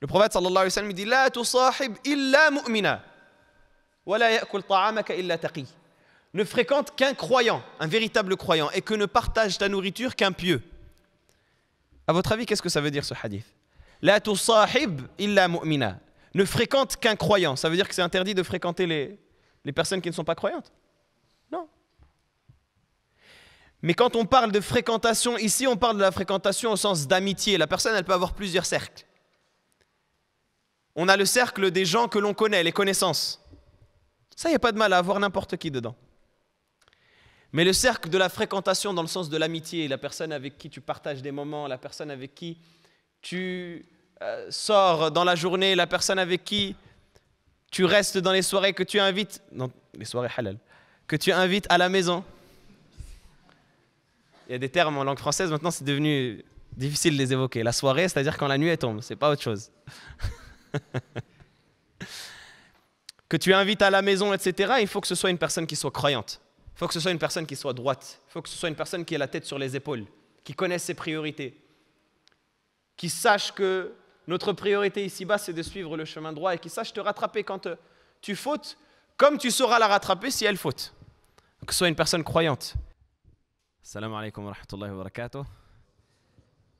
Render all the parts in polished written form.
Le prophète sallallahu alayhi wa sallam dit La tusahib illa mu'mina wa la ya'kul ta'amaka illa taqi. Ne fréquente qu'un croyant, un véritable croyant, et que ne partage ta nourriture qu'un pieux. À votre avis, qu'est-ce que ça veut dire ce hadith? La tusahib illa mu'mina. Ne fréquente qu'un croyant. Ça veut dire que c'est interdit de fréquenter les personnes qui ne sont pas croyantes? Non. Mais quand on parle de fréquentation, ici on parle de la fréquentation au sens d'amitié. La personne, elle peut avoir plusieurs cercles. On a le cercle des gens que l'on connaît, les connaissances. Ça, il n'y a pas de mal à avoir n'importe qui dedans. Mais le cercle de la fréquentation dans le sens de l'amitié, la personne avec qui tu partages des moments, la personne avec qui tu sors dans la journée, la personne avec qui tu restes dans les soirées que tu invites, non, les soirées halal, que tu invites à la maison. Il y a des termes en langue française, maintenant c'est devenu difficile de les évoquer. La soirée, c'est-à-dire quand la nuit elle tombe, c'est pas autre chose. Que tu invites à la maison, etc., il faut que ce soit une personne qui soit croyante. Il faut que ce soit une personne qui soit droite. Il faut que ce soit une personne qui ait la tête sur les épaules, qui connaisse ses priorités, qui sache que notre priorité ici-bas, c'est de suivre le chemin droit et qui sache te rattraper quand tu fautes, comme tu sauras la rattraper si elle faute. Que ce soit une personne croyante. Assalamu alaikum wa rahmatullahi wa barakatuh.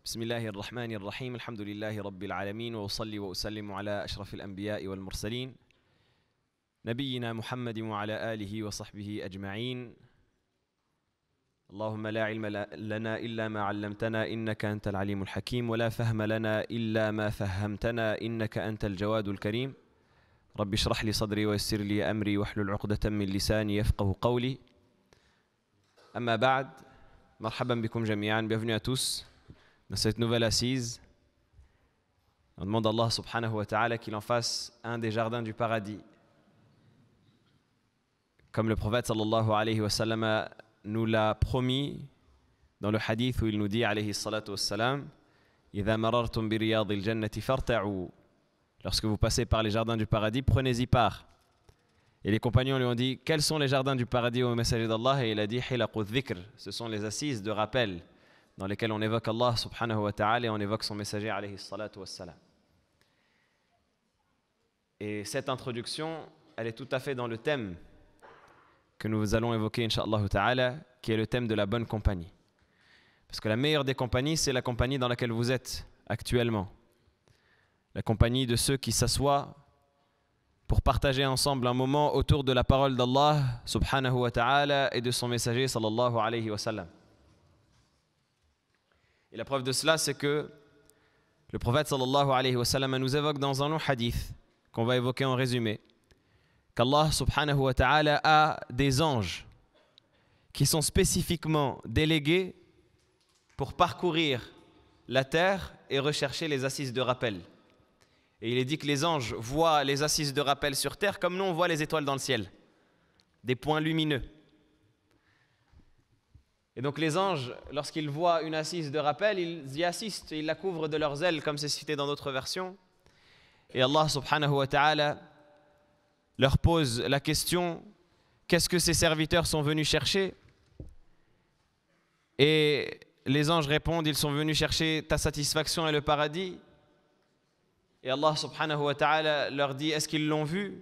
Bismillahir rahmanir rahim. Alhamdulillahi rabbil alamin. Wa usalli wa usallimu ala ashrafil anbiya'i wal mursalin. نبينا محمد وعلى آله وصحبه أجمعين اللهم لا علم لنا إلا ما علمتنا إنك أنت العليم الحكيم ولا فهم لنا إلا ما فهمتنا إنك أنت الجواد الكريم رب اشرح لي صدري ويسر لي أمري واحلل عقدة من لساني يفقه قولي أما بعد مرحبا بكم جميعا bienvenue à tous dans cette nouvelle assise. On demande à Allah subhanahu wa ta'ala qu'il en fasse un des jardins du paradis. Comme le prophète sallallahu alayhi wa sallam nous l'a promis dans le hadith où il nous dit alayhi salatu wassalam إِذَا مَرَرْتُمْ بِرِيَاضِ الْجَنَّةِ فَارْتَعُوا. Lorsque vous passez par les jardins du paradis, prenez-y part. Et les compagnons lui ont dit quels sont les jardins du paradis au messager d'Allah? Et il a dit حِلَقُ الذِّكْر. Ce sont les assises de rappel dans lesquelles on évoque Allah subhanahu wa ta'ala et on évoque son messager alayhi salatu wassalam. Et cette introduction, elle est tout à fait dans le thème que nous allons évoquer, incha'Allah ta'ala, qui est le thème de la bonne compagnie. Parce que la meilleure des compagnies, c'est la compagnie dans laquelle vous êtes actuellement. La compagnie de ceux qui s'assoient pour partager ensemble un moment autour de la parole d'Allah, subhanahu wa ta'ala, et de son messager, sallallahu alayhi wa sallam. Et la preuve de cela, c'est que le prophète, sallallahu alayhi wa sallam, nous évoque dans un long hadith, qu'on va évoquer en résumé, qu'Allah subhanahu wa ta'ala a des anges qui sont spécifiquement délégués pour parcourir la terre et rechercher les assises de rappel. Et il est dit que les anges voient les assises de rappel sur terre comme nous on voit les étoiles dans le ciel, des points lumineux. Et donc les anges, lorsqu'ils voient une assise de rappel, ils y assistent, ils la couvrent de leurs ailes comme c'est cité dans d'autres versions. Et Allah subhanahu wa ta'ala leur pose la question qu'est-ce que ces serviteurs sont venus chercher? Et les anges répondent ils sont venus chercher ta satisfaction et le paradis. Et Allah subhanahu wa ta'ala leur dit est-ce qu'ils l'ont vu?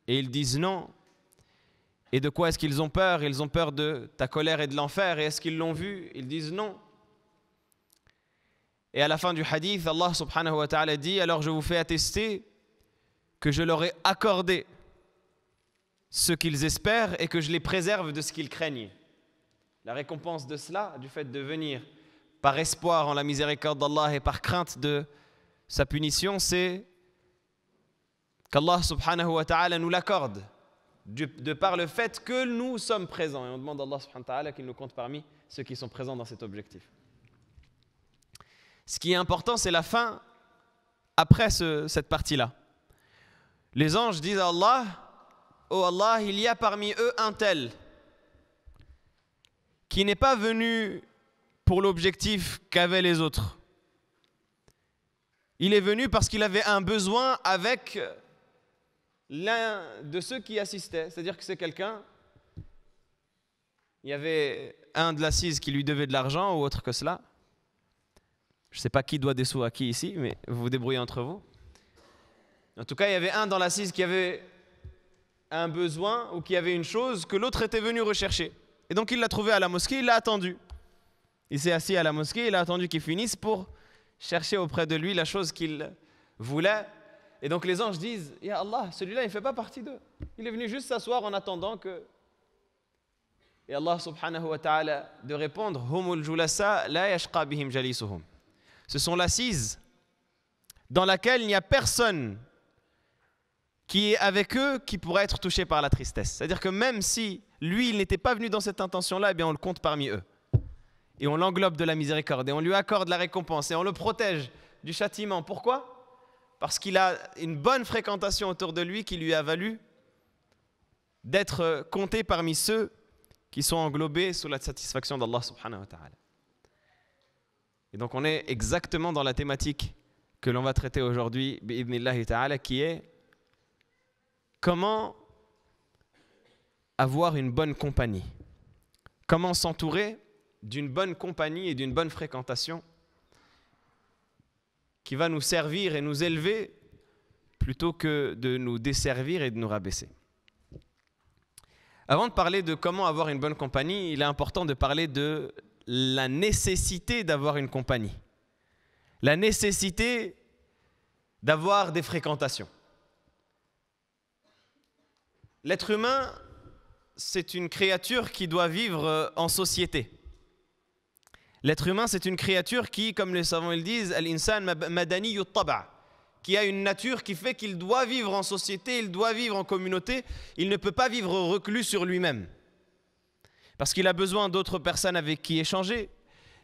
Et ils disent non. Et de quoi est-ce qu'ils ont peur? Ils ont peur de ta colère et de l'enfer. Et est-ce qu'ils l'ont vu? Ils disent non. Et à la fin du hadith, Allah subhanahu wa ta'ala dit alors je vous fais attester que je leur ai accordé ce qu'ils espèrent et que je les préserve de ce qu'ils craignent. La récompense de cela, du fait de venir par espoir en la miséricorde d'Allah et par crainte de sa punition, c'est qu'Allah subhanahu wa ta'ala nous l'accorde de par le fait que nous sommes présents. Et on demande à Allah subhanahu wa ta'ala qu'il nous compte parmi ceux qui sont présents dans cet objectif. Ce qui est important, c'est la fin après cette partie-là. Les anges disent à Allah, oh Allah, il y a parmi eux un tel qui n'est pas venu pour l'objectif qu'avaient les autres. Il est venu parce qu'il avait un besoin avec l'un de ceux qui assistaient. C'est-à-dire que c'est quelqu'un, il y avait un de l'assise qui lui devait de l'argent ou autre que cela. Je ne sais pas qui doit des sous à qui ici, mais vous vous débrouillez entre vous. En tout cas, il y avait un dans l'assise qui avait un besoin ou qui avait une chose que l'autre était venu rechercher. Et donc il l'a trouvé à la mosquée, il l'a attendu. Il s'est assis à la mosquée, il a attendu qu'il finisse pour chercher auprès de lui la chose qu'il voulait. Et donc les anges disent, Ya Allah, celui-là il ne fait pas partie d'eux. Il est venu juste s'asseoir en attendant que... Et Allah subhanahu wa ta'ala de répondre, Humul julasa la yashqa bihim jalisuhum. Ce sont l'assise dans laquelle il n'y a personne qui est avec eux qui pourrait être touché par la tristesse. C'est-à-dire que même si lui, il n'était pas venu dans cette intention-là, eh bien on le compte parmi eux. Et on l'englobe de la miséricorde, et on lui accorde la récompense, et on le protège du châtiment. Pourquoi ? Parce qu'il a une bonne fréquentation autour de lui qui lui a valu d'être compté parmi ceux qui sont englobés sous la satisfaction d'Allah subhanahu wa ta'ala. Et donc on est exactement dans la thématique que l'on va traiter aujourd'hui, bi'idhnillahi ta'ala, qui est comment avoir une bonne compagnie. Comment s'entourer d'une bonne compagnie et d'une bonne fréquentation qui va nous servir et nous élever plutôt que de nous desservir et de nous rabaisser. Avant de parler de comment avoir une bonne compagnie, il est important de parler de la nécessité d'avoir une compagnie. La nécessité d'avoir des fréquentations. L'être humain, c'est une créature qui doit vivre en société. L'être humain, c'est une créature qui, comme les savants le disent, al-insan madani taba, qui a une nature qui fait qu'il doit vivre en société, il doit vivre en communauté, il ne peut pas vivre reclus sur lui-même. Parce qu'il a besoin d'autres personnes avec qui échanger,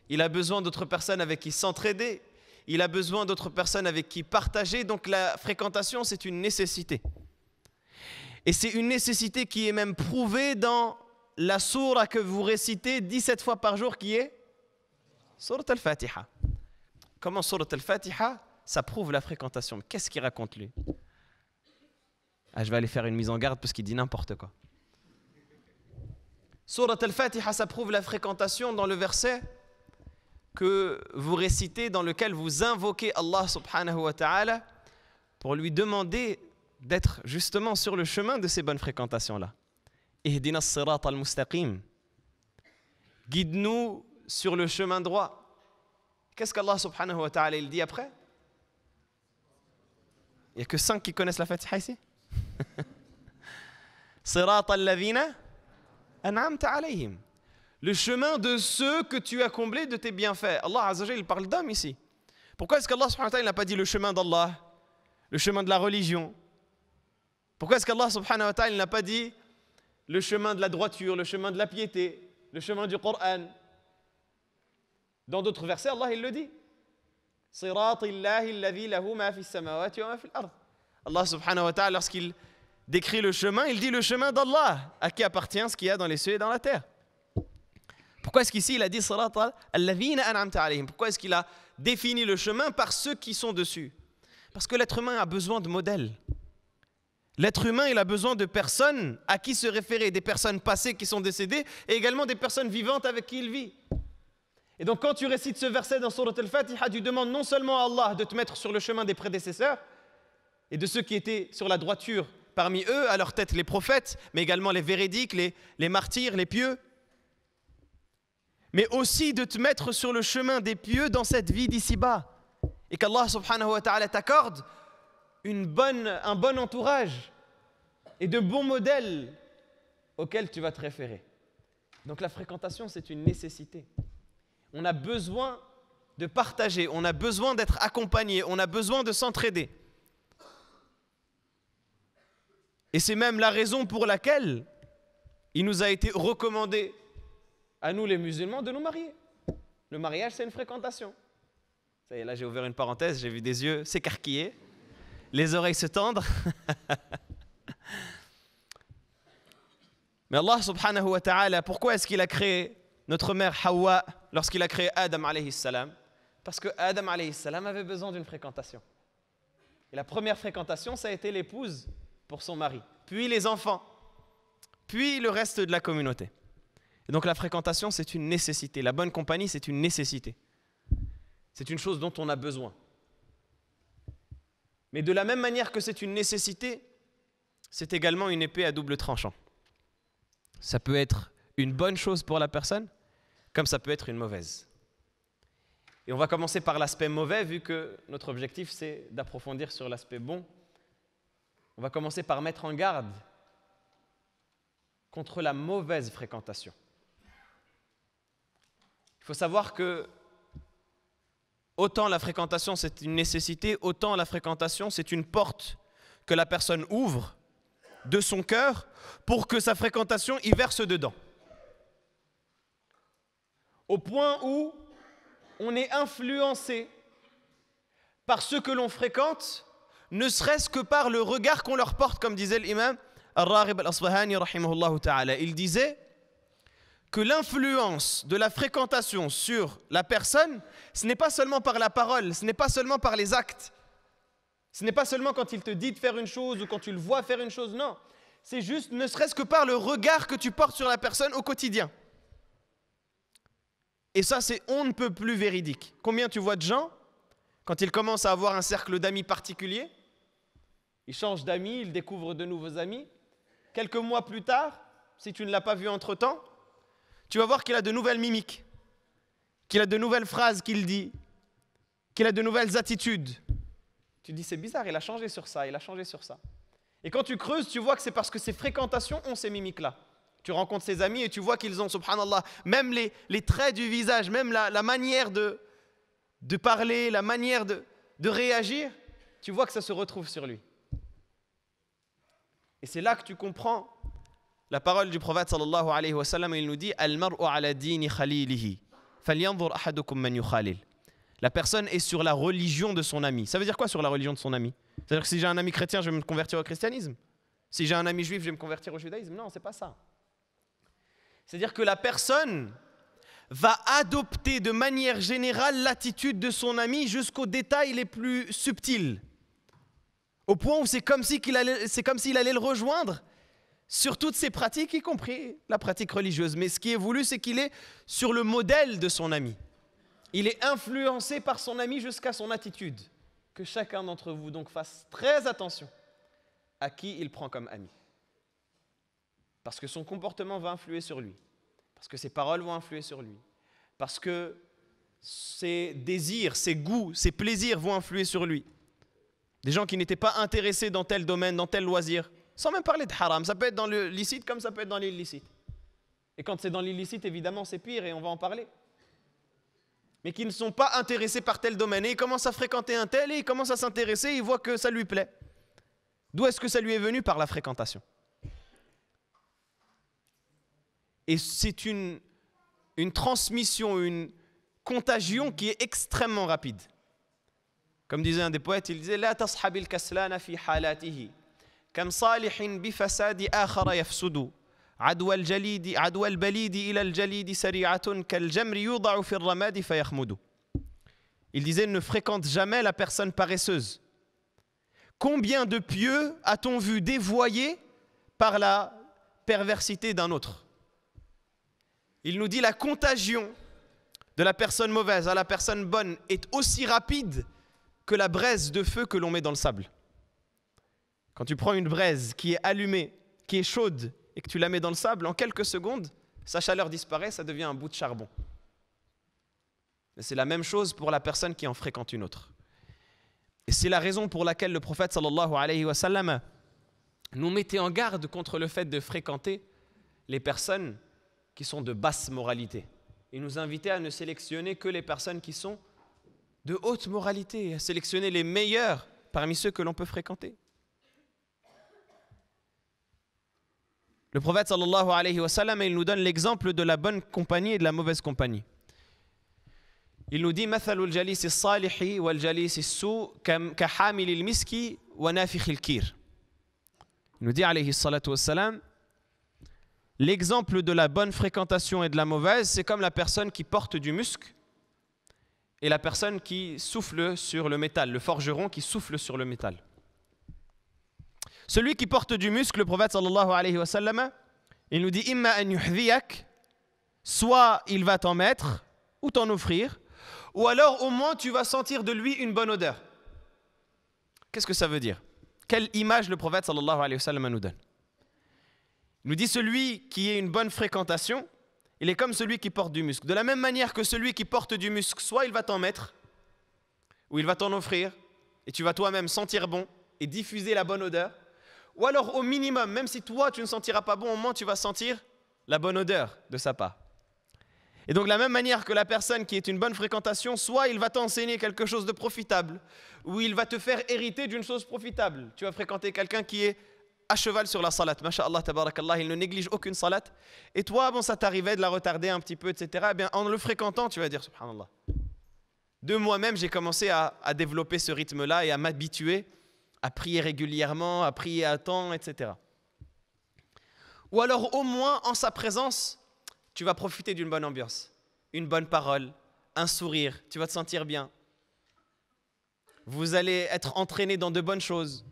il a besoin d'autres personnes avec qui s'entraider, il a besoin d'autres personnes avec qui partager, donc la fréquentation, c'est une nécessité. Et c'est une nécessité qui est même prouvée dans la sourate que vous récitez 17 fois par jour, qui est Sourate al-Fatiha. Comment Sourate al-Fatiha, ça prouve la fréquentation. Mais qu'est-ce qu'il raconte lui ? Je vais aller faire une mise en garde parce qu'il dit n'importe quoi. Sourate al-Fatiha, ça prouve la fréquentation dans le verset que vous récitez, dans lequel vous invoquez Allah subhanahu wa ta'ala pour lui demander d'être justement sur le chemin de ces bonnes fréquentations-là. Ihdina as-sirata al-mustaqim. Guide-nous sur le chemin droit. Qu'est-ce qu'Allah subhanahu wa ta'ala il dit après ? Il n'y a que 5 qui connaissent la Fatiha ici. Sirata alladhina an'amta alayhim. Le chemin de ceux que tu as comblés de tes bienfaits. Allah Azza wa Jalla, il parle d'hommes ici. Pourquoi est-ce qu'Allah subhanahu wa ta'ala n'a pas dit le chemin d'Allah, le chemin de la religion ? Pourquoi est-ce qu'Allah subhanahu wa ta'ala n'a pas dit le chemin de la droiture, le chemin de la piété, le chemin du Coran ? Dans d'autres versets, Allah il le dit. Allah subhanahu wa ta'ala, lorsqu'il décrit le chemin, il dit le chemin d'Allah, à qui appartient ce qu'il y a dans les cieux et dans la terre. Pourquoi est-ce qu'ici il a dit pourquoi est-ce qu'il a défini le chemin par ceux qui sont dessus ? Parce que l'être humain a besoin de modèles. L'être humain, il a besoin de personnes à qui se référer, des personnes passées qui sont décédées et également des personnes vivantes avec qui il vit. Et donc quand tu récites ce verset dans Sourate al-Fatiha, tu demandes non seulement à Allah de te mettre sur le chemin des prédécesseurs et de ceux qui étaient sur la droiture, parmi eux, à leur tête les prophètes, mais également les véridiques, les martyrs, les pieux, mais aussi de te mettre sur le chemin des pieux dans cette vie d'ici-bas. Et qu'Allah subhanahu wa ta'ala t'accorde un bon entourage et de bons modèles auxquels tu vas te référer. Donc la fréquentation, c'est une nécessité. On a besoin de partager, on a besoin d'être accompagné, on a besoin de s'entraider. Et c'est même la raison pour laquelle il nous a été recommandé, à nous les musulmans, de nous marier. Le mariage, c'est une fréquentation. Ça y est, là j'ai ouvert une parenthèse, j'ai vu des yeux s'écarquiller, les oreilles se tendre. Mais Allah subhanahu wa ta'ala, pourquoi est-ce qu'il a créé notre mère Hawa lorsqu'il a créé Adam alayhi salam? Parce que Adam alayhi salam avait besoin d'une fréquentation. Et la première fréquentation, ça a été l'épouse pour son mari, puis les enfants, puis le reste de la communauté. Et donc la fréquentation, c'est une nécessité. La bonne compagnie, c'est une nécessité. C'est une chose dont on a besoin. Mais de la même manière que c'est une nécessité, c'est également une épée à double tranchant. Ça peut être une bonne chose pour la personne, comme ça peut être une mauvaise. Et on va commencer par l'aspect mauvais, vu que notre objectif, c'est d'approfondir sur l'aspect bon. On va commencer par mettre en garde contre la mauvaise fréquentation. Il faut savoir que autant la fréquentation, c'est une nécessité, autant la fréquentation, c'est une porte que la personne ouvre de son cœur pour que sa fréquentation y verse dedans. Au point où on est influencé par ceux que l'on fréquente, ne serait-ce que par le regard qu'on leur porte, comme disait l'imam Al-Raghib Al-Asbahani rahimahullah ta'ala. Il disait que l'influence de la fréquentation sur la personne, ce n'est pas seulement par la parole, ce n'est pas seulement par les actes, ce n'est pas seulement quand il te dit de faire une chose ou quand tu le vois faire une chose, non. C'est juste, ne serait-ce que par le regard que tu portes sur la personne au quotidien. Et ça, c'est on ne peut plus véridique. Combien tu vois de gens, quand ils commencent à avoir un cercle d'amis particulier, ils changent d'amis, ils découvrent de nouveaux amis. Quelques mois plus tard, si tu ne l'as pas vu entre-temps, tu vas voir qu'il a de nouvelles mimiques, qu'il a de nouvelles phrases qu'il dit, qu'il a de nouvelles attitudes. Tu te dis, c'est bizarre, il a changé sur ça, il a changé sur ça. Et quand tu creuses, tu vois que c'est parce que ses fréquentations ont ces mimiques-là. Tu rencontres ses amis et tu vois qu'ils ont, subhanallah, même les traits du visage, même la manière de parler, la manière de réagir, tu vois que ça se retrouve sur lui. Et c'est là que tu comprends la parole du prophète sallallahu alayhi wa sallam. Il nous dit « Al-mar'u ala dini khalilihi, falyanzur ahadukum man yukhalil » La personne est sur la religion de son ami. Ça veut dire quoi sur la religion de son ami? C'est-à-dire que si j'ai un ami chrétien, je vais me convertir au christianisme. Si j'ai un ami juif, je vais me convertir au judaïsme. Non, c'est pas ça. C'est-à-dire que la personne va adopter de manière générale l'attitude de son ami jusqu'aux détails les plus subtils. Au point où c'est comme s'il allait le rejoindre sur toutes ses pratiques, y compris la pratique religieuse. Mais ce qui est voulu, c'est qu'il est sur le modèle de son ami. Il est influencé par son ami jusqu'à son attitude. Que chacun d'entre vous donc fasse très attention à qui il prend comme ami. Parce que son comportement va influer sur lui. Parce que ses paroles vont influer sur lui. Parce que ses désirs, ses goûts, ses plaisirs vont influer sur lui. Des gens qui n'étaient pas intéressés dans tel domaine, dans tel loisir. Sans même parler de haram. Ça peut être dans le licite comme ça peut être dans l'illicite. Et quand c'est dans l'illicite, évidemment, c'est pire et on va en parler. Mais qui ne sont pas intéressés par tel domaine. Et ils commencent à fréquenter un tel et ils commencent à s'intéresser et ils voient que ça lui plaît. D'où est-ce que ça lui est venu? Par la fréquentation. Et c'est une transmission, une contagion qui est extrêmement rapide. Comme disait un des poètes, il disait « La tashabil kaslana fi halatihi, kam salihin bi fasadi akhara yafsudu, adwa al-balidi ila al-jalidi sari'atun kal jamri yuda'u fi ar-ramadi fayakhmudu » Il disait « Ne fréquente jamais la personne paresseuse. Combien de pieux a-t-on vu dévoyés par la perversité d'un autre ?» Il nous dit la contagion de la personne mauvaise à la personne bonne est aussi rapide que la braise de feu que l'on met dans le sable. Quand tu prends une braise qui est allumée, qui est chaude et que tu la mets dans le sable, en quelques secondes, sa chaleur disparaît, ça devient un bout de charbon. Et c'est la même chose pour la personne qui en fréquente une autre. Et c'est la raison pour laquelle le prophète sallallahu alayhi wa sallam nous mettait en garde contre le fait de fréquenter les personnes qui sont de basse moralité. Il nous invitait à ne sélectionner que les personnes qui sont de haute moralité, à sélectionner les meilleurs parmi ceux que l'on peut fréquenter. Le prophète sallallahu alayhi wa sallam, il nous donne l'exemple de la bonne compagnie et de la mauvaise compagnie. Il nous dit mathalul jalis as-salihi wal jalis as-su ka hamil al-miski wa nafikh al-kir. Il nous dit alayhi salatu wassalam, l'exemple de la bonne fréquentation et de la mauvaise, c'est comme la personne qui porte du musc et la personne qui souffle sur le métal, le forgeron qui souffle sur le métal. Celui qui porte du musc, le prophète sallallahu alayhi wa sallam, il nous dit imma an yuhdhiyak, soit il va t'en mettre ou t'en offrir, ou alors au moins tu vas sentir de lui une bonne odeur. Qu'est-ce que ça veut dire? Quelle image le prophète sallallahu alayhi wa sallam nous donne? Il nous dit celui qui a une bonne fréquentation, il est comme celui qui porte du musc. De la même manière que celui qui porte du musc, soit il va t'en mettre, ou il va t'en offrir, et tu vas toi-même sentir bon et diffuser la bonne odeur, ou alors au minimum, même si toi tu ne sentiras pas bon, au moins tu vas sentir la bonne odeur de sa part. Et donc de la même manière que la personne qui est une bonne fréquentation, soit il va t'enseigner quelque chose de profitable, ou il va te faire hériter d'une chose profitable. Tu vas fréquenter quelqu'un qui est à cheval sur la salat, masha'Allah, tabarakallah, il ne néglige aucune salat, et toi, bon, ça t'arrivait de la retarder un petit peu, etc. Eh bien, en le fréquentant, tu vas dire, subhanallah. De moi-même, j'ai commencé à développer ce rythme-là et à m'habituer à prier régulièrement, à prier à temps, etc. Ou alors, au moins, en sa présence, tu vas profiter d'une bonne ambiance, une bonne parole, un sourire, tu vas te sentir bien. Vous allez être entraîné dans de bonnes choses.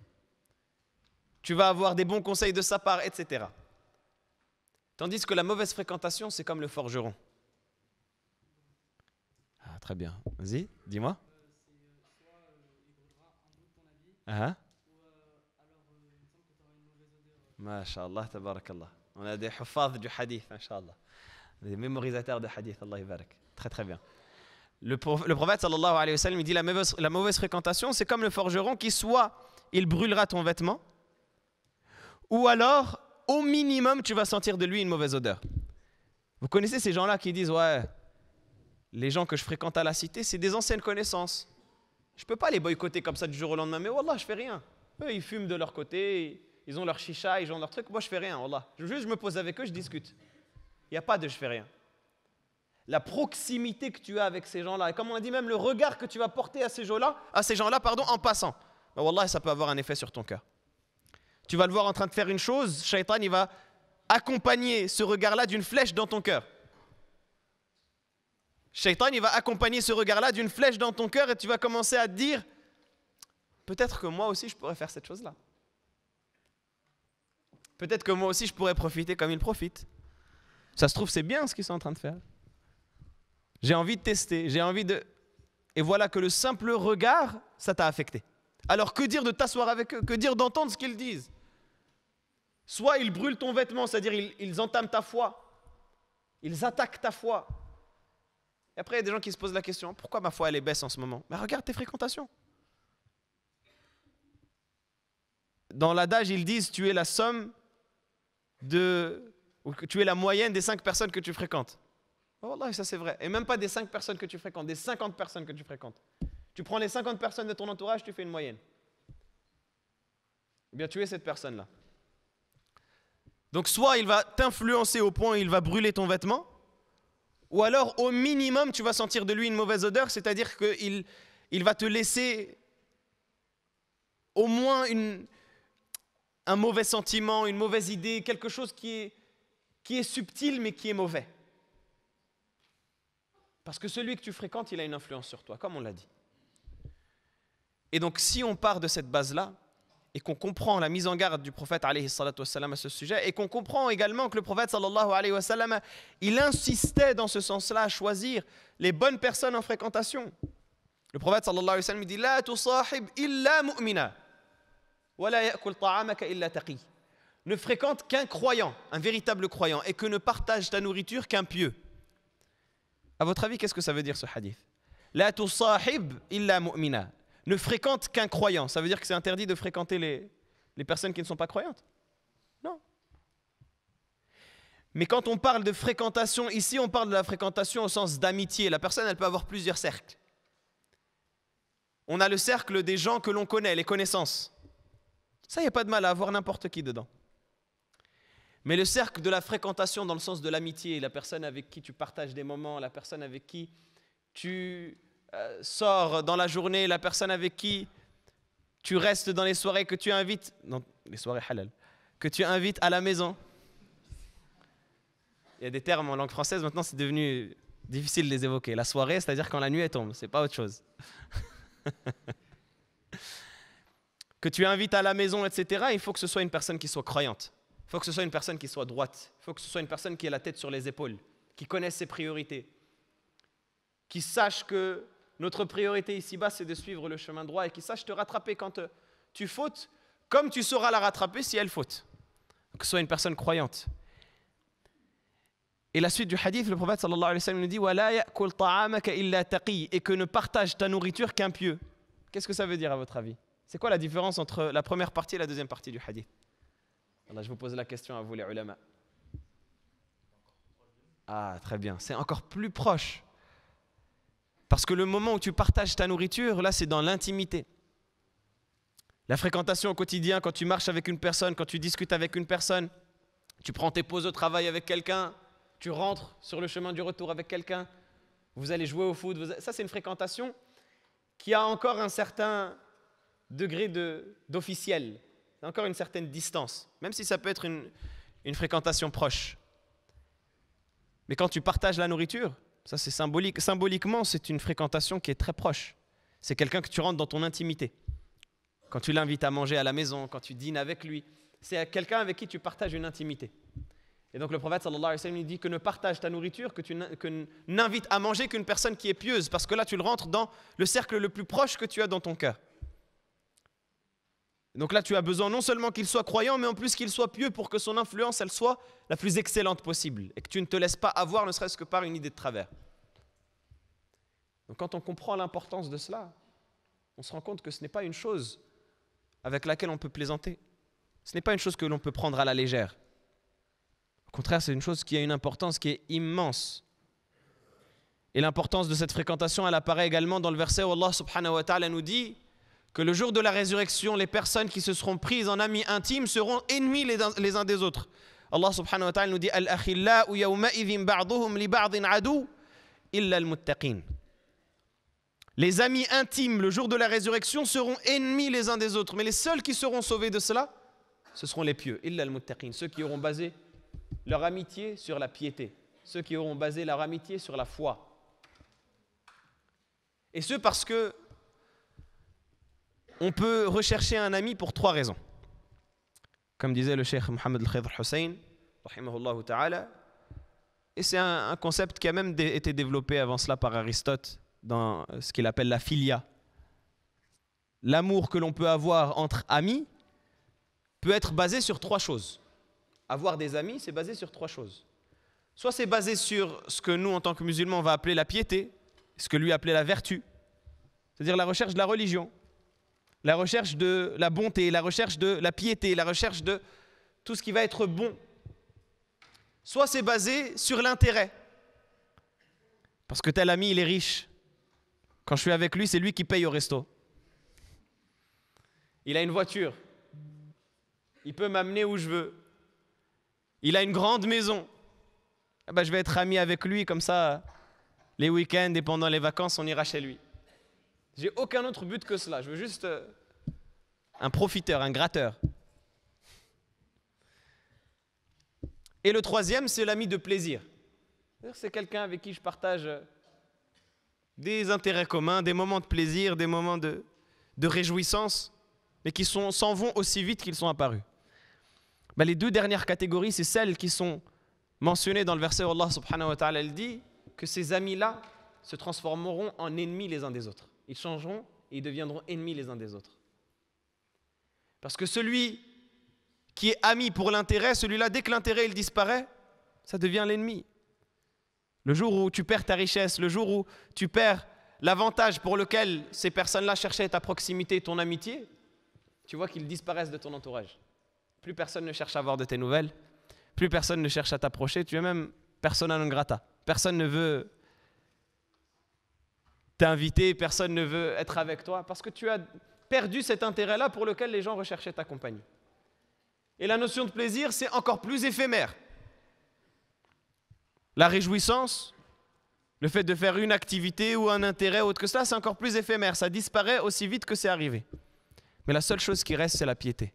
Tu vas avoir des bons conseils de sa part, etc. Tandis que la mauvaise fréquentation, c'est comme le forgeron. Ah, très bien. Vas-y, dis-moi. Masha'Allah, tabarakallah. On a des huffaz du hadith, masha'Allah. Des mémorisateurs de hadith, Allah yabarak. Très très bien. Le prophète sallallahu alayhi wa sallam, il dit la mauvaise fréquentation, c'est comme le forgeron qui soit il brûlera ton vêtement, ou alors, au minimum, tu vas sentir de lui une mauvaise odeur. Vous connaissez ces gens-là qui disent, ouais, les gens que je fréquente à la cité, c'est des anciennes connaissances. Je ne peux pas les boycotter comme ça du jour au lendemain, mais wallah, je fais rien. Eux, ils fument de leur côté, ils ont leur chicha, ils ont leur truc, moi je fais rien, wallah. Juste, je me pose avec eux, je discute. Il n'y a pas de je fais rien. La proximité que tu as avec ces gens-là, et comme on a dit même, le regard que tu vas porter à ces gens-là, en passant, ben wallah, ça peut avoir un effet sur ton cœur. Tu vas le voir en train de faire une chose, Shaitan, il va accompagner ce regard-là d'une flèche dans ton cœur. Shaitan, il va accompagner ce regard-là d'une flèche dans ton cœur et tu vas commencer à te dire, peut-être que moi aussi je pourrais faire cette chose-là. Peut-être que moi aussi je pourrais profiter comme il profite. Ça se trouve, c'est bien ce qu'ils sont en train de faire. J'ai envie de tester, j'ai envie de... Et voilà que le simple regard, ça t'a affecté. Alors que dire de t'asseoir avec eux? Que dire d'entendre ce qu'ils disent? Soit ils brûlent ton vêtement, c'est-à-dire ils entament ta foi. Ils attaquent ta foi. Et après, il y a des gens qui se posent la question, pourquoi ma foi elle est baisse en ce moment? Mais regarde tes fréquentations. Dans l'adage, ils disent, tu es la somme ou tu es la moyenne des 5 personnes que tu fréquentes. Oh Allah, ça c'est vrai. Et même pas des 5 personnes que tu fréquentes, des 50 personnes que tu fréquentes. Tu prends les 50 personnes de ton entourage, tu fais une moyenne. Eh bien, tu es cette personne-là. Donc, soit il va t'influencer au point où il va brûler ton vêtement, ou alors, au minimum, tu vas sentir de lui une mauvaise odeur, c'est-à-dire qu'il va te laisser au moins un mauvais sentiment, une mauvaise idée, quelque chose qui est subtil mais qui est mauvais. Parce que celui que tu fréquentes, il a une influence sur toi, comme on l'a dit. Et donc, si on part de cette base-là, et qu'on comprend la mise en garde du prophète alayhi salatu wassalam à ce sujet, et qu'on comprend également que le prophète sallallahu alayhi wa sallam, il insistait dans ce sens-là à choisir les bonnes personnes en fréquentation. Le prophète sallallahu alayhi wa sallam dit « La tusahib illa mu'mina, wa la ya'kul ta'amaka illa taqi » Ne fréquente qu'un croyant, un véritable croyant, et que ne partage ta nourriture qu'un pieux. À votre avis, qu'est-ce que ça veut dire ce hadith? « La tusahib illa mu'mina » Ne fréquente qu'un croyant. Ça veut dire que c'est interdit de fréquenter les personnes qui ne sont pas croyantes? Non. Mais quand on parle de fréquentation, ici on parle de la fréquentation au sens d'amitié. La personne, elle peut avoir plusieurs cercles. On a le cercle des gens que l'on connaît, les connaissances. Ça, il n'y a pas de mal à avoir n'importe qui dedans. Mais le cercle de la fréquentation dans le sens de l'amitié, la personne avec qui tu partages des moments, la personne avec qui tu... sors dans la journée, la personne avec qui tu restes dans les soirées que tu invites, non, les soirées halal, que tu invites à la maison. Il y a des termes en langue française, maintenant c'est devenu difficile de les évoquer. La soirée, c'est-à-dire quand la nuit elle tombe, c'est pas autre chose. Que tu invites à la maison, etc., il faut que ce soit une personne qui soit croyante. Il faut que ce soit une personne qui soit droite. Il faut que ce soit une personne qui ait la tête sur les épaules, qui connaisse ses priorités, qui sache que Notre priorité ici-bas, c'est de suivre le chemin droit et qu'il sache te rattraper quand tu fautes, comme tu sauras la rattraper si elle faute. Que ce soit une personne croyante. Et la suite du hadith, le prophète sallallahu alayhi wa sallam nous dit وَلَا يَأْكُلْ طَعَامَكَ إِلَّا تَقِيٌّ et que ne partage ta nourriture qu'un pieux. Qu'est-ce que ça veut dire à votre avis? C'est quoi la différence entre la première partie et la deuxième partie du hadith? Alors, je vous pose la question à vous les ulama. Ah, très bien, c'est encore plus proche. Parce que le moment où tu partages ta nourriture, là c'est dans l'intimité. La fréquentation au quotidien, quand tu marches avec une personne, quand tu discutes avec une personne, tu prends tes pauses au travail avec quelqu'un, tu rentres sur le chemin du retour avec quelqu'un, vous allez jouer au foot, ça c'est une fréquentation qui a encore un certain degré d'officiel, encore une certaine distance, même si ça peut être une fréquentation proche. Mais quand tu partages la nourriture, ça c'est symbolique. Symboliquement, c'est une fréquentation qui est très proche. C'est quelqu'un que tu rentres dans ton intimité. Quand tu l'invites à manger à la maison, quand tu dînes avec lui, c'est quelqu'un avec qui tu partages une intimité. Et donc le prophète sallallahu alayhi wa sallam dit que ne partage ta nourriture, que n'invite à manger qu'une personne qui est pieuse, parce que là tu le rentres dans le cercle le plus proche que tu as dans ton cœur. Donc là tu as besoin non seulement qu'il soit croyant, mais en plus qu'il soit pieux pour que son influence elle soit la plus excellente possible et que tu ne te laisses pas avoir ne serait-ce que par une idée de travers. Donc quand on comprend l'importance de cela, on se rend compte que ce n'est pas une chose avec laquelle on peut plaisanter. Ce n'est pas une chose que l'on peut prendre à la légère. Au contraire, c'est une chose qui a une importance qui est immense. Et l'importance de cette fréquentation, elle apparaît également dans le verset où Allah subhanahu wa ta'ala nous dit que le jour de la résurrection, les personnes qui se seront prises en amis intimes seront ennemis les uns des autres. Allah subhanahu wa ta'ala nous dit « Al-akhillau yawma'idhin ba'duhum li ba'din adu illa al-muttaqin » Les amis intimes, le jour de la résurrection, seront ennemis les uns des autres. Mais les seuls qui seront sauvés de cela, ce seront les pieux. Illa al-muttaqin, ceux qui auront basé leur amitié sur la piété. Ceux qui auront basé leur amitié sur la foi. Et ce parce que on peut rechercher un ami pour 3 raisons. Comme disait le cheikh Mohammed al-Khidr Hussein, rahimahullah ta'ala, et c'est un concept qui a même été développé avant cela par Aristote dans ce qu'il appelle la philia. L'amour que l'on peut avoir entre amis peut être basé sur 3 choses. Avoir des amis, c'est basé sur 3 choses. Soit c'est basé sur ce que nous, en tant que musulmans, on va appeler la piété, ce que lui appelait la vertu, c'est-à-dire la recherche de la religion, la recherche de la bonté, la recherche de la piété, la recherche de tout ce qui va être bon. Soit c'est basé sur l'intérêt, parce que tel ami, il est riche. Quand je suis avec lui, c'est lui qui paye au resto. Il a une voiture. Il peut m'amener où je veux. Il a une grande maison. Ah ben, je vais être ami avec lui, comme ça, les week-ends et pendant les vacances, on ira chez lui. J'ai aucun autre but que cela. Je veux juste un profiteur, un gratteur. Et le troisième, c'est l'ami de plaisir. C'est quelqu'un avec qui je partage des intérêts communs, des moments de plaisir, des moments de réjouissance, mais qui s'en vont aussi vite qu'ils sont apparus. Ben, les 2 dernières catégories, c'est celles qui sont mentionnées dans le verset où Allah subhanahu wa ta'ala dit que ces amis-là se transformeront en ennemis les uns des autres. Ils changeront et ils deviendront ennemis les uns des autres. Parce que celui qui est ami pour l'intérêt, celui-là, dès que l'intérêt il disparaît, ça devient l'ennemi. Le jour où tu perds ta richesse, le jour où tu perds l'avantage pour lequel ces personnes-là cherchaient ta proximité, ton amitié, tu vois qu'ils disparaissent de ton entourage. Plus personne ne cherche à avoir de tes nouvelles, plus personne ne cherche à t'approcher, tu es même persona non grata. Personne ne veut t'inviter, personne ne veut être avec toi, parce que tu as perdu cet intérêt-là pour lequel les gens recherchaient ta compagnie. Et la notion de plaisir, c'est encore plus éphémère. La réjouissance, le fait de faire une activité ou un intérêt autre que cela, c'est encore plus éphémère. Ça disparaît aussi vite que c'est arrivé. Mais la seule chose qui reste, c'est la piété.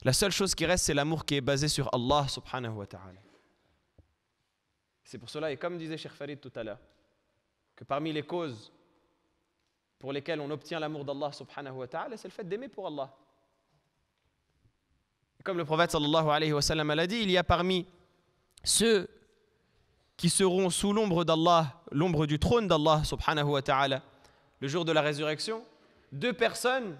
La seule chose qui reste, c'est l'amour qui est basé sur Allah subhanahu wa ta'ala. C'est pour cela, et comme disait Cheikh Farid tout à l'heure, que parmi les causes pour lesquelles on obtient l'amour d'Allah subhanahu wa ta'ala, c'est le fait d'aimer pour Allah. Et comme le prophète sallallahu alayhi wa sallam l'a dit, il y a parmi ceux qui seront sous l'ombre d'Allah, l'ombre du trône d'Allah subhanahu wa ta'ala, le jour de la résurrection, 2 personnes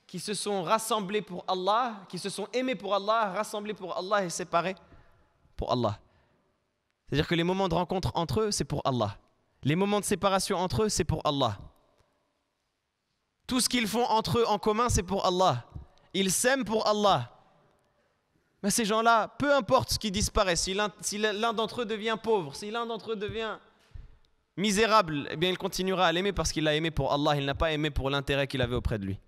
qui se sont rassemblées pour Allah, qui se sont aimées pour Allah, rassemblées pour Allah et séparées pour Allah. C'est-à-dire que les moments de rencontre entre eux, c'est pour Allah. Les moments de séparation entre eux, c'est pour Allah. Tout ce qu'ils font entre eux en commun, c'est pour Allah. Ils s'aiment pour Allah. Mais ces gens-là, peu importe ce qui disparaît, si l'un d'entre eux devient pauvre, si l'un d'entre eux devient misérable, eh bien il continuera à l'aimer parce qu'il l'a aimé pour Allah, il n'a pas aimé pour l'intérêt qu'il avait auprès de lui.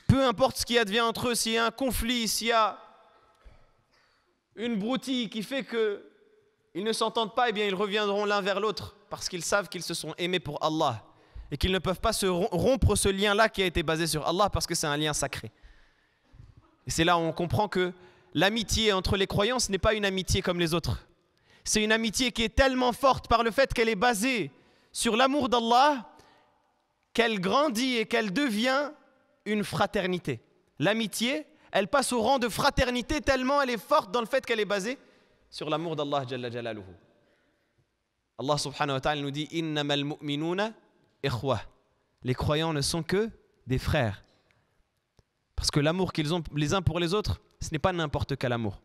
Peu importe ce qui advient entre eux, s'il y a un conflit, s'il y a une broutille qui fait qu'ils ne s'entendent pas, eh bien ils reviendront l'un vers l'autre parce qu'ils savent qu'ils se sont aimés pour Allah et qu'ils ne peuvent pas se rompre ce lien-là qui a été basé sur Allah parce que c'est un lien sacré. Et c'est là où on comprend que l'amitié entre les croyants, ce n'est pas une amitié comme les autres. C'est une amitié qui est tellement forte par le fait qu'elle est basée sur l'amour d'Allah qu'elle grandit et qu'elle devient une fraternité. L'amitié, elle passe au rang de fraternité tellement elle est forte dans le fait qu'elle est basée sur l'amour d'Allah Jalla Jalaluhu. Allah subhanahu wa ta'ala nous dit « Innamal mu'minuna ikhwa » Les croyants ne sont que des frères. Parce que l'amour qu'ils ont les uns pour les autres, ce n'est pas n'importe quel amour.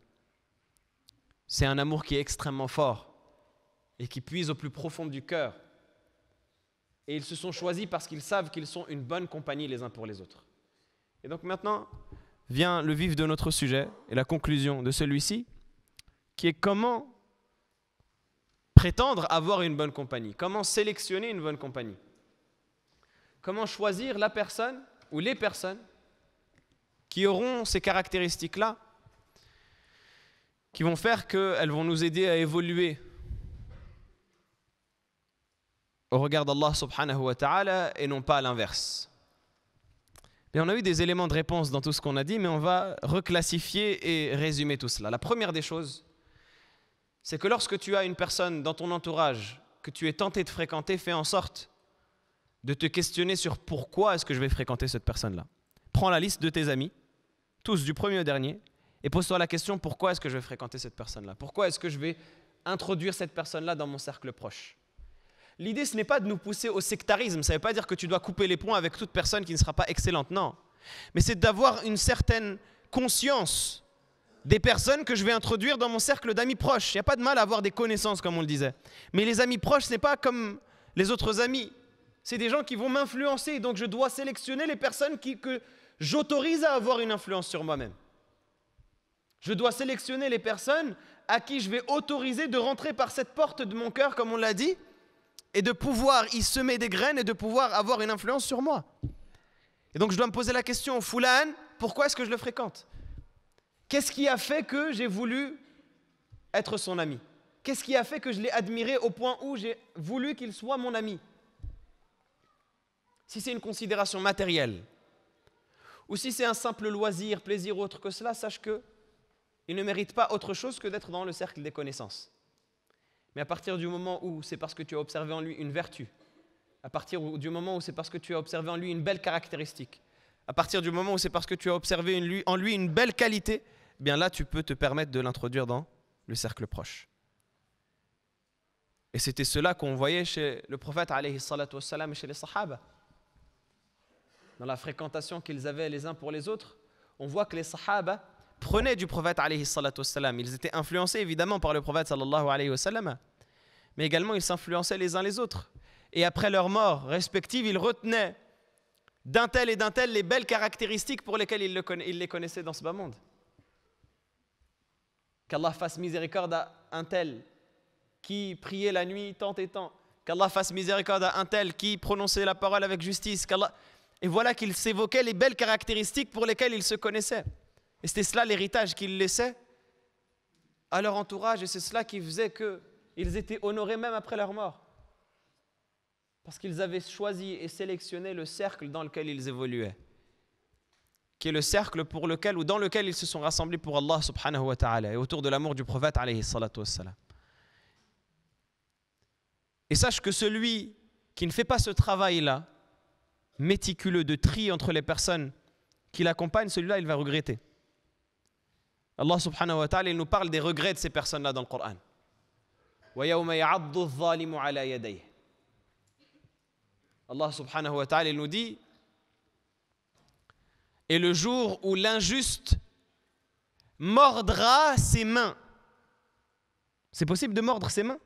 C'est un amour qui est extrêmement fort et qui puise au plus profond du cœur. Et ils se sont choisis parce qu'ils savent qu'ils sont une bonne compagnie les uns pour les autres. Et donc maintenant vient le vif de notre sujet et la conclusion de celui-ci, qui est comment prétendre avoir une bonne compagnie, comment sélectionner une bonne compagnie, comment choisir la personne ou les personnes qui auront ces caractéristiques-là, qui vont faire qu'elles vont nous aider à évoluer au regard d'Allah subhanahu wa ta'ala et non pas à l'inverse. Et on a eu des éléments de réponse dans tout ce qu'on a dit, mais on va reclassifier et résumer tout cela. La première des choses, c'est que lorsque tu as une personne dans ton entourage que tu es tenté de fréquenter, fais en sorte de te questionner sur pourquoi est-ce que je vais fréquenter cette personne-là. Prends la liste de tes amis, tous du premier au dernier, et pose-toi la question pourquoi est-ce que je vais fréquenter cette personne-là? Pourquoi est-ce que je vais introduire cette personne-là dans mon cercle proche? L'idée, ce n'est pas de nous pousser au sectarisme, ça ne veut pas dire que tu dois couper les ponts avec toute personne qui ne sera pas excellente, non. Mais c'est d'avoir une certaine conscience des personnes que je vais introduire dans mon cercle d'amis proches. Il n'y a pas de mal à avoir des connaissances, comme on le disait. Mais les amis proches, ce n'est pas comme les autres amis. C'est des gens qui vont m'influencer, donc je dois sélectionner les personnes que j'autorise à avoir une influence sur moi-même. Je dois sélectionner les personnes à qui je vais autoriser de rentrer par cette porte de mon cœur, comme on l'a dit, et de pouvoir y semer des graines et de pouvoir avoir une influence sur moi. Et donc je dois me poser la question, Foulan, pourquoi est-ce que je le fréquente? Qu'est-ce qui a fait que j'ai voulu être son ami? Qu'est-ce qui a fait que je l'ai admiré au point où j'ai voulu qu'il soit mon ami? Si c'est une considération matérielle, ou si c'est un simple loisir, plaisir ou autre que cela, sache qu'il ne mérite pas autre chose que d'être dans le cercle des connaissances. Mais à partir du moment où c'est parce que tu as observé en lui une vertu, à partir du moment où c'est parce que tu as observé en lui une belle caractéristique, à partir du moment où c'est parce que tu as observé en lui une belle qualité, eh bien là tu peux te permettre de l'introduire dans le cercle proche. Et c'était cela qu'on voyait chez le prophète alayhi salatu wassalam et chez les sahaba. Dans la fréquentation qu'ils avaient les uns pour les autres, on voit que les sahaba prenaient du prophète alayhi salatu wassalam. Ils étaient influencés évidemment par le prophète sallallahu alayhi wa sallam, mais également ils s'influençaient les uns les autres. Et après leur mort respective, ils retenaient d'un tel et d'un tel les belles caractéristiques pour lesquelles ils les connaissaient dans ce bas monde. Qu'Allah fasse miséricorde à un tel qui priait la nuit tant et tant. Qu'Allah fasse miséricorde à un tel qui prononçait la parole avec justice. Et voilà qu'ils s'évoquaient les belles caractéristiques pour lesquelles ils se connaissaient. Et c'était cela l'héritage qu'ils laissaient à leur entourage. Et c'est cela qui faisait qu'ils étaient honorés même après leur mort. Parce qu'ils avaient choisi et sélectionné le cercle dans lequel ils évoluaient. Qui est le cercle dans lequel ils se sont rassemblés pour Allah subhanahu wa ta'ala. Et autour de l'amour du prophète alayhi salatu wassalam. Et sache que celui qui ne fait pas ce travail-là, méticuleux de tri entre les personnes qui l'accompagnent, celui-là, il va regretter. Allah subhanahu wa ta'ala, il nous parle des regrets de ces personnes-là dans le Coran. وَيَوْمَ يَعَضُّ الظَّالِمُ عَلَى يَدَيْهِ Allah subhanahu wa ta'ala, il nous dit: et le jour où l'injuste mordra ses mains. C'est possible de mordre ses mains?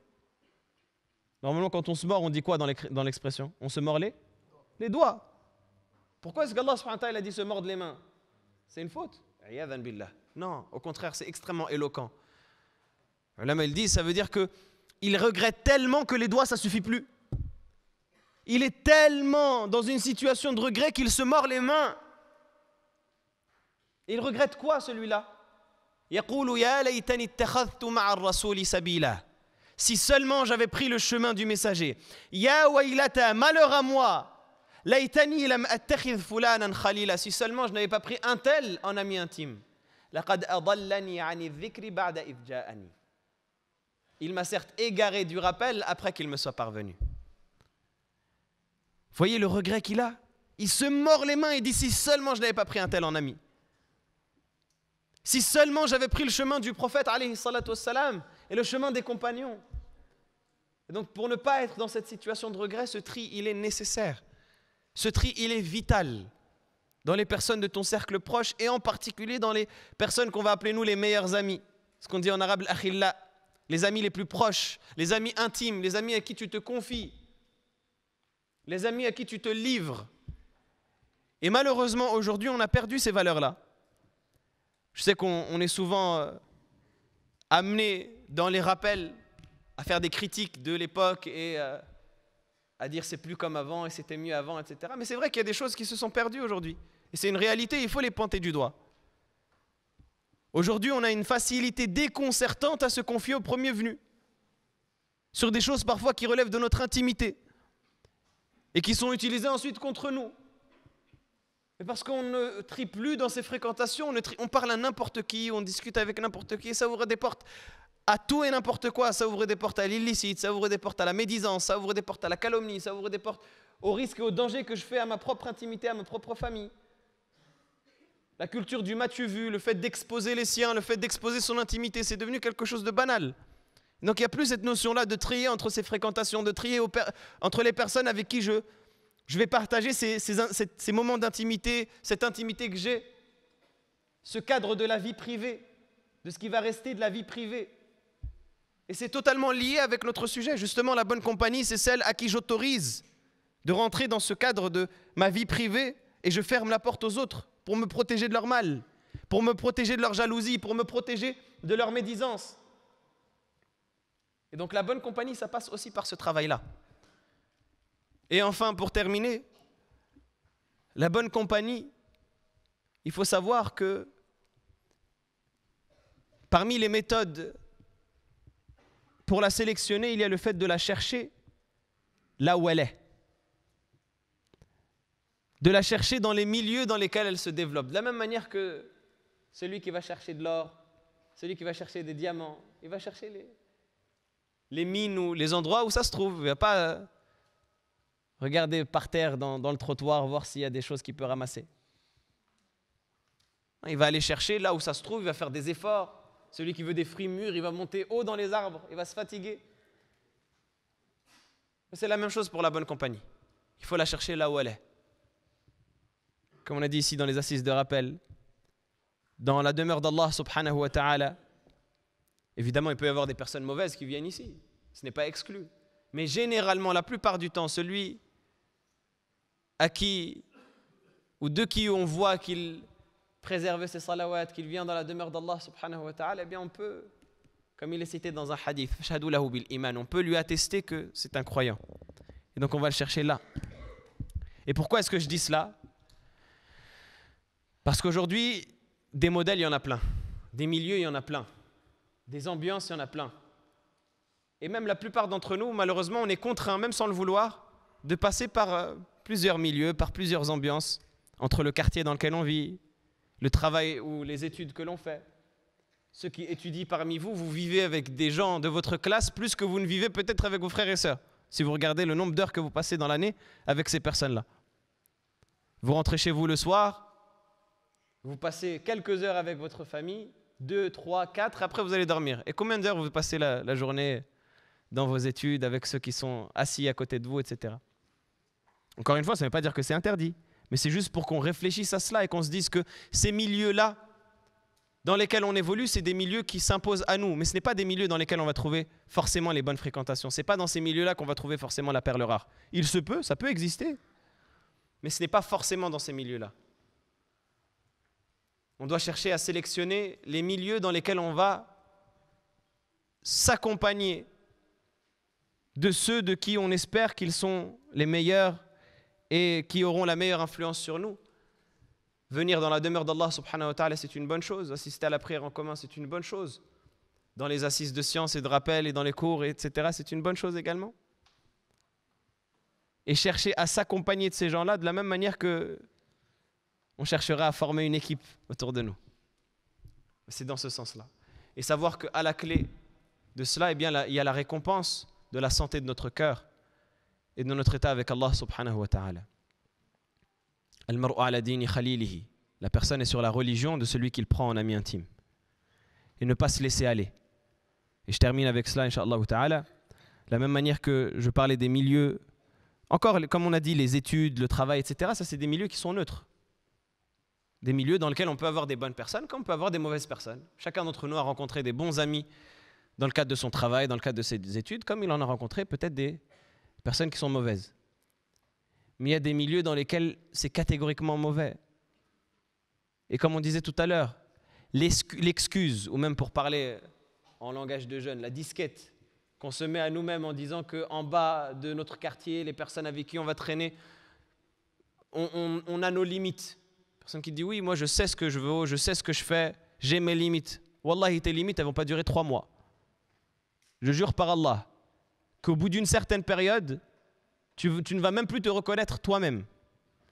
Normalement, quand on se mord, on dit quoi dans l'expression? On se mord les doigts. Pourquoi est-ce qu'Allah subhanahu wa ta'ala a dit se mordre les mains? C'est une faute? Iyadhan billah. Non, au contraire, c'est extrêmement éloquent. Ulama, il dit, ça veut dire qu'il regrette tellement que les doigts, ça ne suffit plus. Il est tellement dans une situation de regret qu'il se mord les mains. Il regrette quoi, celui-là? يقول يا ليتني اتخذت مع الرسول سبيلا. Si seulement j'avais pris le chemin du messager. Ya waylata, malheur à moi. Laytani lam attakhidh fulanan khalila. Si seulement je n'avais pas pris un tel en ami intime. Laqad adallani ani dhikri ba'da idh ja'ani. Il m'a certes égaré du rappel après qu'il me soit parvenu. Voyez le regret qu'il a. Il se mord les mains et dit: si seulement je n'avais pas pris un tel en ami. Si seulement j'avais pris le chemin du prophète alayhi salatu wassalam et le chemin des compagnons. Et donc pour ne pas être dans cette situation de regret, ce tri il est nécessaire. Ce tri il est vital dans les personnes de ton cercle proche et en particulier dans les personnes qu'on va appeler nous les meilleurs amis. Ce qu'on dit en arabe l'akhilla, les amis les plus proches, les amis intimes, les amis à qui tu te confies, les amis à qui tu te livres. Et malheureusement aujourd'hui on a perdu ces valeurs-là. Je sais qu'on est souvent amené dans les rappels à faire des critiques de l'époque et à dire c'est plus comme avant et c'était mieux avant, etc. Mais c'est vrai qu'il y a des choses qui se sont perdues aujourd'hui. Et c'est une réalité, il faut les pointer du doigt. Aujourd'hui, on a une facilité déconcertante à se confier au premier venu. Sur des choses parfois qui relèvent de notre intimité. Et qui sont utilisées ensuite contre nous. Et parce qu'on ne trie plus dans ses fréquentations, on parle à n'importe qui, on discute avec n'importe qui, et ça ouvre des portes à tout et n'importe quoi. Ça ouvre des portes à l'illicite, ça ouvre des portes à la médisance, ça ouvre des portes à la calomnie, ça ouvre des portes au risque et au danger que je fais à ma propre intimité, à ma propre famille. La culture du m'as-tu vu, le fait d'exposer les siens, le fait d'exposer son intimité, c'est devenu quelque chose de banal. Donc il n'y a plus cette notion-là de trier entre ses fréquentations, de trier entre les personnes avec qui je vais partager ces moments d'intimité, cette intimité que j'ai, ce cadre de la vie privée, de ce qui va rester de la vie privée. Et c'est totalement lié avec notre sujet. Justement, la bonne compagnie, c'est celle à qui j'autorise de rentrer dans ce cadre de ma vie privée et je ferme la porte aux autres pour me protéger de leur mal, pour me protéger de leur jalousie, pour me protéger de leur médisance. Et donc la bonne compagnie, ça passe aussi par ce travail-là. Et enfin, pour terminer, la bonne compagnie, il faut savoir que parmi les méthodes pour la sélectionner, il y a le fait de la chercher là où elle est. De la chercher dans les milieux dans lesquels elle se développe. De la même manière que celui qui va chercher de l'or, celui qui va chercher des diamants, il va chercher les mines ou les endroits où ça se trouve. Il ne va pas regarder par terre dans le trottoir, voir s'il y a des choses qu'il peut ramasser. Il va aller chercher là où ça se trouve, il va faire des efforts. Celui qui veut des fruits mûrs, il va monter haut dans les arbres, il va se fatiguer. C'est la même chose pour la bonne compagnie. Il faut la chercher là où elle est. Comme on a dit ici dans les assises de rappel, dans la demeure d'Allah subhanahu wa ta'ala, évidemment il peut y avoir des personnes mauvaises qui viennent ici, ce n'est pas exclu. Mais généralement, la plupart du temps, celui à qui ou de qui on voit qu'il préserve ses salawats, qu'il vient dans la demeure d'Allah subhanahu wa ta'ala, eh bien on peut, comme il est cité dans un hadith, fashhadu lahu bil iman, on peut lui attester que c'est un croyant. Et donc on va le chercher là. Et pourquoi est-ce que je dis cela? Parce qu'aujourd'hui, des modèles, il y en a plein. Des milieux, il y en a plein. Des ambiances, il y en a plein. Et même la plupart d'entre nous, malheureusement, on est contraint, même sans le vouloir, de passer par plusieurs milieux, par plusieurs ambiances, entre le quartier dans lequel on vit, le travail ou les études que l'on fait. Ceux qui étudient parmi vous, vous vivez avec des gens de votre classe plus que vous ne vivez peut-être avec vos frères et sœurs, si vous regardez le nombre d'heures que vous passez dans l'année avec ces personnes-là. Vous rentrez chez vous le soir, vous passez quelques heures avec votre famille, 2, 3, 4, après vous allez dormir. Et combien d'heures vous passez la journée dans vos études avec ceux qui sont assis à côté de vous, etc. Encore une fois, ça ne veut pas dire que c'est interdit, mais c'est juste pour qu'on réfléchisse à cela et qu'on se dise que ces milieux-là dans lesquels on évolue, c'est des milieux qui s'imposent à nous, mais ce n'est pas des milieux dans lesquels on va trouver forcément les bonnes fréquentations. Ce n'est pas dans ces milieux-là qu'on va trouver forcément la perle rare. Il se peut, ça peut exister, mais ce n'est pas forcément dans ces milieux-là. On doit chercher à sélectionner les milieux dans lesquels on va s'accompagner de ceux de qui on espère qu'ils sont les meilleurs et qui auront la meilleure influence sur nous. Venir dans la demeure d'Allah subhanahu wa ta'ala, c'est une bonne chose. Assister à la prière en commun, c'est une bonne chose. Dans les assises de sciences et de rappel et dans les cours, etc., c'est une bonne chose également. Et chercher à s'accompagner de ces gens-là de la même manière que on cherchera à former une équipe autour de nous. C'est dans ce sens-là. Et savoir qu'à la clé de cela, eh bien, il y a la récompense de la santé de notre cœur et de notre état avec Allah subhanahu wa ta'ala. Al-mar'u ala dini khalilihi. La personne est sur la religion de celui qu'il prend en ami intime. Et ne pas se laisser aller. Et je termine avec cela, incha'Allah ta'ala. De la même manière que je parlais des milieux, encore comme on a dit, les études, le travail, etc., ça c'est des milieux qui sont neutres. Des milieux dans lesquels on peut avoir des bonnes personnes comme on peut avoir des mauvaises personnes. Chacun d'entre nous a rencontré des bons amis dans le cadre de son travail, dans le cadre de ses études, comme il en a rencontré peut-être des personnes qui sont mauvaises. Mais il y a des milieux dans lesquels c'est catégoriquement mauvais. Et comme on disait tout à l'heure, l'excuse, ou même pour parler en langage de jeunes, la disquette qu'on se met à nous-mêmes en disant qu'en bas de notre quartier, les personnes avec qui on va traîner, on a nos limites. Personne qui dit oui, moi je sais ce que je veux, je sais ce que je fais, j'ai mes limites. Wallahi, tes limites, elles ne vont pas durer 3 mois. Je jure par Allah qu'au bout d'une certaine période, tu ne vas même plus te reconnaître toi-même.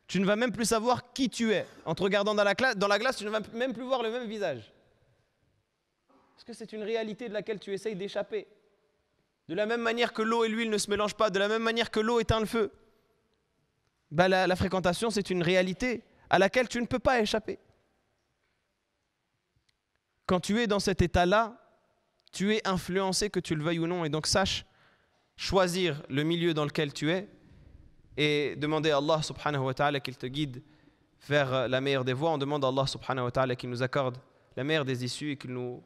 Tu ne vas même plus savoir qui tu es. En te regardant dans la glace, tu ne vas même plus voir le même visage. Parce que c'est une réalité de laquelle tu essayes d'échapper. De la même manière que l'eau et l'huile ne se mélangent pas, de la même manière que l'eau éteint le feu. Ben la fréquentation, c'est une réalité à laquelle tu ne peux pas échapper. Quand tu es dans cet état-là, tu es influencé, que tu le veuilles ou non. Et donc sache choisir le milieu dans lequel tu es et demander à Allah subhanahu wa ta'ala qu'il te guide vers la meilleure des voies. On demande à Allah subhanahu wa ta'ala qu'il nous accorde la meilleure des issues et qu'il nous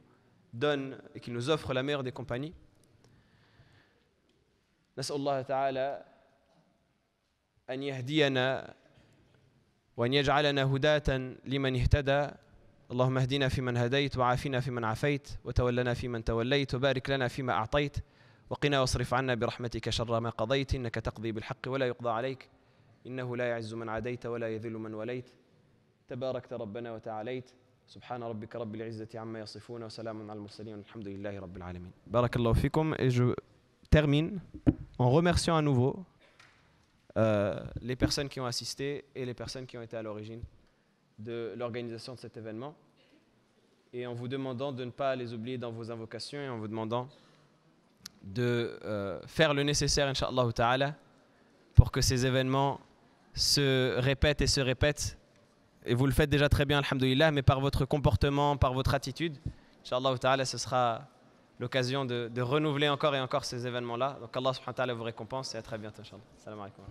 donne et qu'il nous offre la meilleure des compagnies. نسأل الله تعالى أن يهدينا وأن يجعلنا هداة لمن اهتدى. اللهم اهدنا فيمن هديت وعافنا فيمن عافيت وتولنا فيمن توليت وبارك لنا فيما أعطيت وقنا واصرف عنا برحمتك شر ما قضيت إنك تقضي بالحق ولا يقضى عليك إنه لا يعز من عاديت ولا يذل من وليت تباركت ربنا وتعاليت سبحان ربك رب العزة عما يصفون وسلام على المرسلين والحمد لله رب العالمين. بارك الله فيكم. Et je termine en remerciant à nouveau les personnes qui ont assisté et les personnes qui ont été à l'origine de l'organisation de cet événement et en vous demandant de ne pas les oublier dans vos invocations et en vous demandant de faire le nécessaire, incha'Allah ta'ala, pour que ces événements se répètent et se répètent. Et vous le faites déjà très bien, alhamdoulilah, mais par votre comportement, par votre attitude, incha'Allah ta'ala, ce sera l'occasion de renouveler encore et encore ces événements-là. Donc Allah subhanahu wa ta'ala vous récompense et à très bientôt, incha'Allah. Salam alaikum.